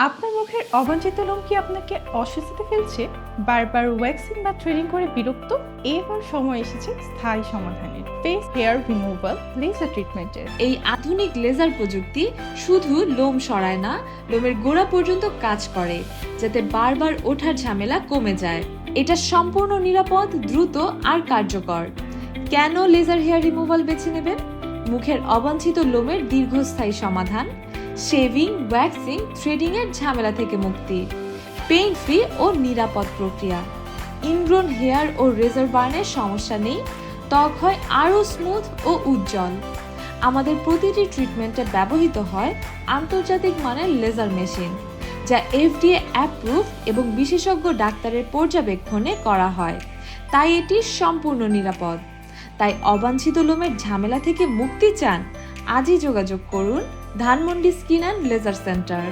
আপনার মুখের অবাঞ্ছিত লোম কি আপনাকে অস্বস্তিতে ফেলছে? বারবার ওয়্যাক্সিং বা থ্রেডিং করে বিরক্ত? এবার সময় এসেছে স্থায়ী সমাধানের। ফেস হেয়ার রিমুভাল লেজার ট্রিটমেন্টের। এই আধুনিক লেজার প্রযুক্তি শুধু লোম সরায় না, লোমের গোড়া পর্যন্ত কাজ করে, যাতে বারবার ওঠার ঝামেলা কমে যায়। এটা সম্পূর্ণ নিরাপদ, দ্রুত আর কার্যকর। কেন লেজার হেয়ার রিমুভাল বেছে নেবেন? মুখের অবাঞ্ছিত লোমের দীর্ঘস্থায়ী সমাধান, শেভিং, ওয়্যাক্সিং, থ্রেডিং এর ঝামেলা থেকে মুক্তি, পেইন ফ্রি ও নিরাপদ প্রক্রিয়া। ইনগ্রোন হেয়ার ও রেজার বার্নের সমস্যা নেই, ত্বক হয় আরও স্মুথ ও উজ্জ্বল। আমাদের প্রতিটি ট্রিটমেন্টে ব্যবহৃত হয় আন্তর্জাতিক মানের লেজার মেশিন, যা FDA অ্যাপ্রুভ এবং বিশেষজ্ঞ ডাক্তারের পর্যবেক্ষণে করা হয়, তাই এটি সম্পূর্ণ নিরাপদ। তাই অবাঞ্ছিত লোমের ঝামেলা থেকে মুক্তি চান? আজই যোগাযোগ করুন Dhanmondi skin and laser centre.